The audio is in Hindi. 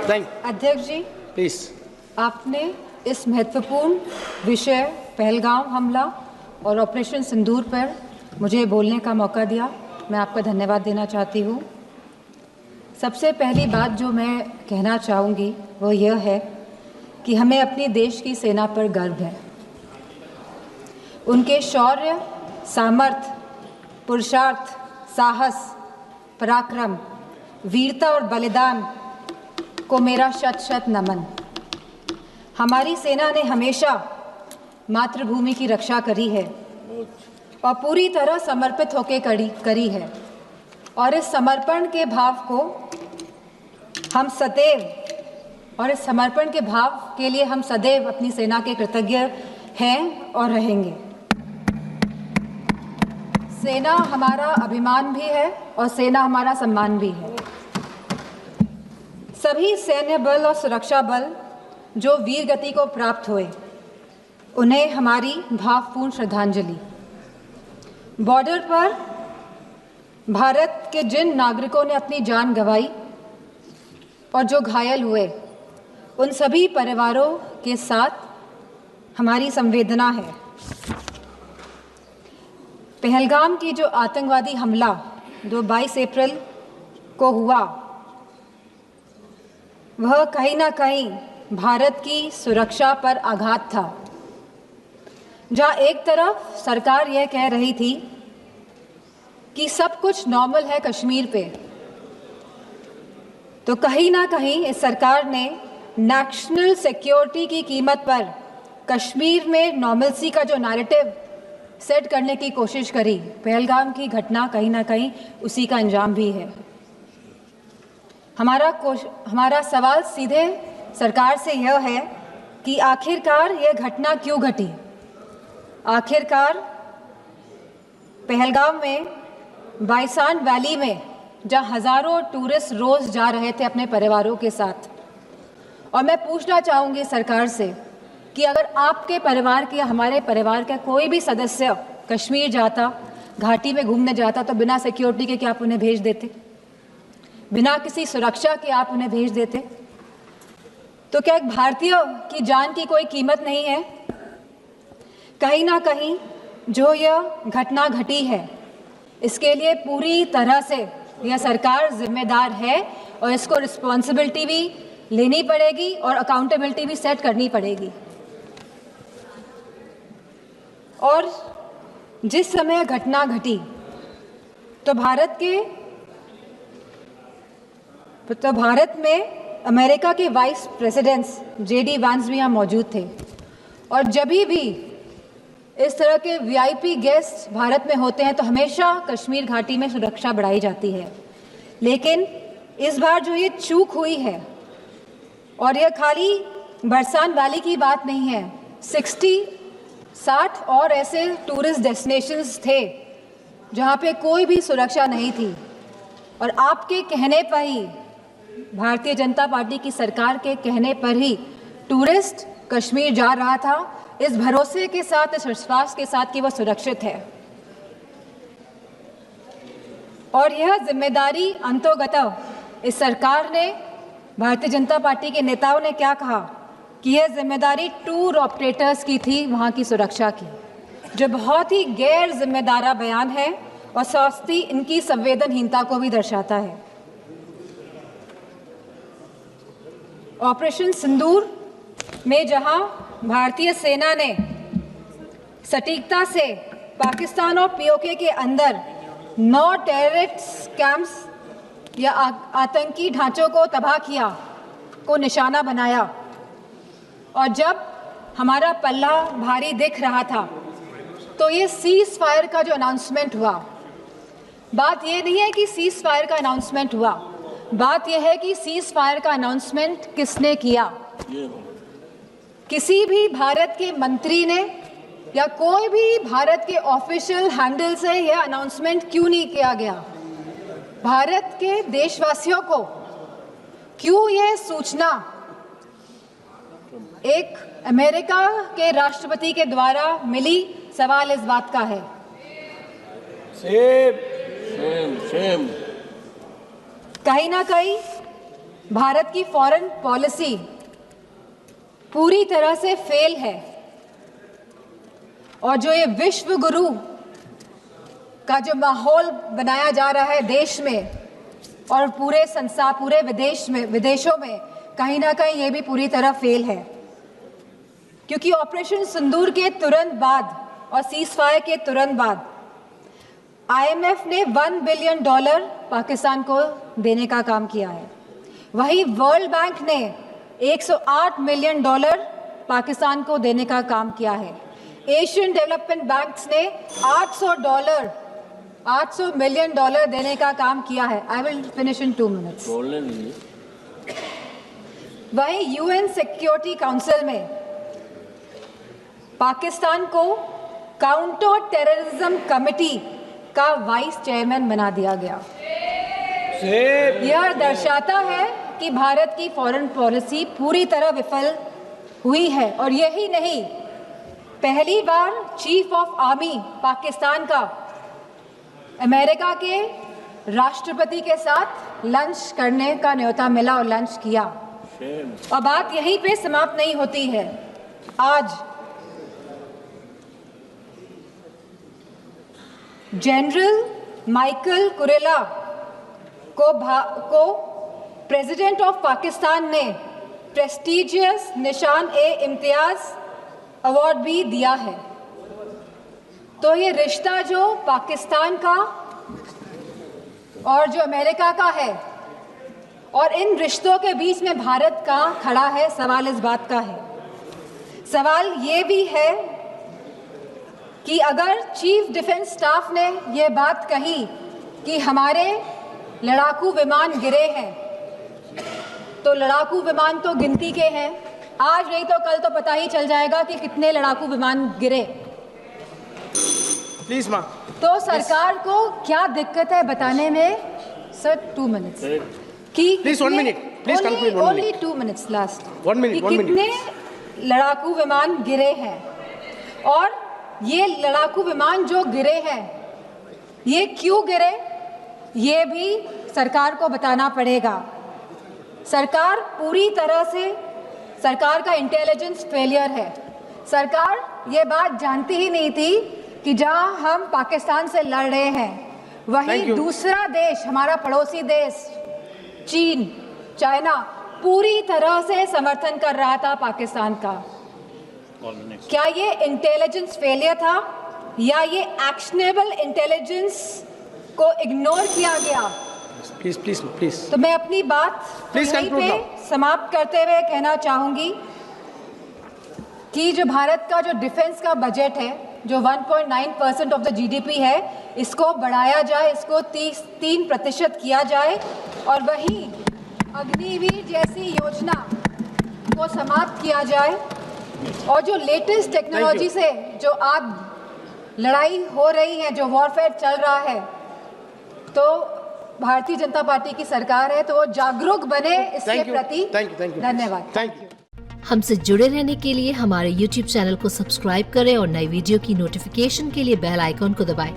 अध्यक्ष जी, प्लीज। आपने इस महत्वपूर्ण विषय पहलगाम हमला और ऑपरेशन सिंदूर पर मुझे बोलने का मौका दिया। मैं आपका धन्यवाद देना चाहती हूँ। सबसे पहली बात जो मैं कहना चाहूँगी वो यह है कि हमें अपनी देश की सेना पर गर्व है। उनके शौर्य, सामर्थ्य, पुरुषार्थ, साहस, पराक्रम, वीरता और बलिदान को मेरा शत शत नमन। हमारी सेना ने हमेशा मातृभूमि की रक्षा करी है और पूरी तरह समर्पित होकर करी है, और इस समर्पण के भाव को हम सदैव और इस समर्पण के भाव के लिए हम सदैव अपनी सेना के कृतज्ञ हैं और रहेंगे। सेना हमारा अभिमान भी है और सेना हमारा सम्मान भी है। सभी सैन्य बल और सुरक्षा बल जो वीर गति को प्राप्त हुए, उन्हें हमारी भावपूर्ण श्रद्धांजलि। बॉर्डर पर भारत के जिन नागरिकों ने अपनी जान गंवाई और जो घायल हुए, उन सभी परिवारों के साथ हमारी संवेदना है। पहलगाम की जो आतंकवादी हमला जो 22 अप्रैल को हुआ, वह कहीं ना कहीं भारत की सुरक्षा पर आघात था। जहां एक तरफ सरकार यह कह रही थी कि सब कुछ नॉर्मल है कश्मीर पे, तो कहीं ना कहीं इस सरकार ने नेशनल सिक्योरिटी की कीमत पर कश्मीर में नॉर्मलसी का जो नैरेटिव सेट करने की कोशिश करी। पहलगाम की घटना कहीं ना कहीं उसी का अंजाम भी है। हमारा सवाल सीधे सरकार से यह है कि आखिरकार यह घटना क्यों घटी। आखिरकार पहलगाम में बाइसान वैली में जहां हज़ारों टूरिस्ट रोज़ जा रहे थे अपने परिवारों के साथ, और मैं पूछना चाहूँगी सरकार से कि अगर आपके परिवार के या हमारे परिवार का कोई भी सदस्य कश्मीर जाता, घाटी में घूमने जाता, तो बिना सिक्योरिटी के क्या आप उन्हें भेज देते? बिना किसी सुरक्षा के आप उन्हें भेज देते? तो क्या एक भारतीय की जान की कोई कीमत नहीं है? कहीं ना कहीं जो यह घटना घटी है, इसके लिए पूरी तरह से यह सरकार जिम्मेदार है और इसको रिस्पॉन्सिबिलिटी भी लेनी पड़ेगी और अकाउंटेबिलिटी भी सेट करनी पड़ेगी। और जिस समय घटना घटी तो भारत में अमेरिका के वाइस प्रेसिडेंट्स JD वांस भी यहाँ मौजूद थे, और जब भी इस तरह के VIP गेस्ट भारत में होते हैं तो हमेशा कश्मीर घाटी में सुरक्षा बढ़ाई जाती है। लेकिन इस बार जो ये चूक हुई है, और यह खाली बरसान वैली की बात नहीं है, 60 और ऐसे टूरिस्ट डेस्टिनेशंस थे जहाँ पे कोई भी सुरक्षा नहीं थी, और आपके कहने पर ही, भारतीय जनता पार्टी की सरकार के कहने पर ही टूरिस्ट कश्मीर जा रहा था, इस भरोसे के साथ, इस विश्वास के साथ कि वह सुरक्षित है। और यह जिम्मेदारी अंतोगत इस सरकार ने, भारतीय जनता पार्टी के नेताओं ने क्या कहा कि यह जिम्मेदारी टूर ऑपरेटर्स की थी वहाँ की सुरक्षा की, जो बहुत ही गैर जिम्मेदारा बयान है और सौस्ती इनकी संवेदनहीनता को भी दर्शाता है। ऑपरेशन सिंदूर में जहां भारतीय सेना ने सटीकता से पाकिस्तान और POK के अंदर 9 टेररिस्ट कैंप्स या आतंकी ढांचों को तबाह किया, को निशाना बनाया, और जब हमारा पल्ला भारी दिख रहा था तो ये सीज फायर का जो अनाउंसमेंट हुआ, बात ये नहीं है कि सीज फायर का अनाउंसमेंट हुआ, बात यह है कि सीज फायर का अनाउंसमेंट किसने किया। किसी भी भारत के मंत्री ने या कोई भी भारत के ऑफिशियल हैंडल से यह अनाउंसमेंट क्यों नहीं किया गया? भारत के देशवासियों को क्यों यह सूचना एक अमेरिका के राष्ट्रपति के द्वारा मिली? सवाल इस बात का है। सेम कहीं ना कहीं भारत की फॉरेन पॉलिसी पूरी तरह से फेल है और जो ये विश्व गुरु का जो माहौल बनाया जा रहा है देश में और पूरे संसार, पूरे विदेशों में, कहीं ना कहीं ये भी पूरी तरह फेल है, क्योंकि ऑपरेशन सिंदूर के तुरंत बाद और सीज़फायर के तुरंत बाद IMF ने $1 बिलियन पाकिस्तान को देने का काम किया है। वहीं वर्ल्ड बैंक ने $108 मिलियन पाकिस्तान को देने का काम किया है। एशियन डेवलपमेंट बैंक्स ने $800 मिलियन देने का काम किया है। I will finish in 2 minutes. वहीं UN सिक्योरिटी काउंसिल में पाकिस्तान को काउंटर टेररिज्म कमेटी का वाइस चेयरमैन बना दिया गया। यह दर्शाता है कि भारत की फॉरेन पॉलिसी पूरी तरह विफल हुई है। और यही नहीं, पहली बार चीफ ऑफ आर्मी पाकिस्तान का अमेरिका के राष्ट्रपति के साथ लंच करने का न्योता मिला और लंच किया। और बात यहीं पे समाप्त नहीं होती है। आज जनरल माइकल कुरेला को प्रेसिडेंट ऑफ पाकिस्तान ने प्रेस्टिजियस निशान-ए-इम्तियाज अवार्ड भी दिया है। तो ये रिश्ता जो पाकिस्तान का और जो अमेरिका का है, और इन रिश्तों के बीच में भारत का खड़ा है, सवाल इस बात का है। सवाल ये भी है कि अगर चीफ डिफेंस स्टाफ ने ये बात कही कि हमारे लड़ाकू विमान गिरे हैं, तो लड़ाकू विमान तो गिनती के हैं, आज नहीं तो कल तो पता ही चल जाएगा कि कितने लड़ाकू विमान गिरे। प्लीज मां। तो सरकार को क्या दिक्कत है बताने में? सर 2 मिनट्स कि please 1 minute, please conclude. Only 2 minutes last. 1 minute, 1 minute. कितने लड़ाकू विमान गिरे हैं, और ये लड़ाकू विमान जो गिरे हैं ये क्यों गिरे, ये भी सरकार को बताना पड़ेगा। सरकार पूरी तरह से, सरकार का इंटेलिजेंस फेलियर है। सरकार ये बात जानती ही नहीं थी कि जहां हम पाकिस्तान से लड़ रहे हैं, वहीं दूसरा देश, हमारा पड़ोसी देश चीन, चाइना, पूरी तरह से समर्थन कर रहा था पाकिस्तान का। क्या ये इंटेलिजेंस फेलियर था या ये एक्शनेबल इंटेलिजेंस को इग्नोर किया गया? Please please please. तो मैं अपनी बात यहीं पे समाप्त करते हुए कहना चाहूंगी कि जो भारत का जो डिफेंस का बजट है, जो 1.9% ऑफ द GDP है, इसको बढ़ाया जाए, इसको 3% किया जाए, और वहीं अग्निवीर जैसी योजना को समाप्त किया जाए। और जो लेटेस्ट टेक्नोलॉजी से जो आज लड़ाई हो रही है, जो वॉरफेयर चल रहा है, तो भारतीय जनता पार्टी की सरकार है, तो वो जागरूक बने इसके प्रति। धन्यवाद। Thank you. हमसे जुड़े रहने के लिए हमारे YouTube चैनल को सब्सक्राइब करें और नई वीडियो की नोटिफिकेशन के लिए बेल आइकॉन को दबाएं।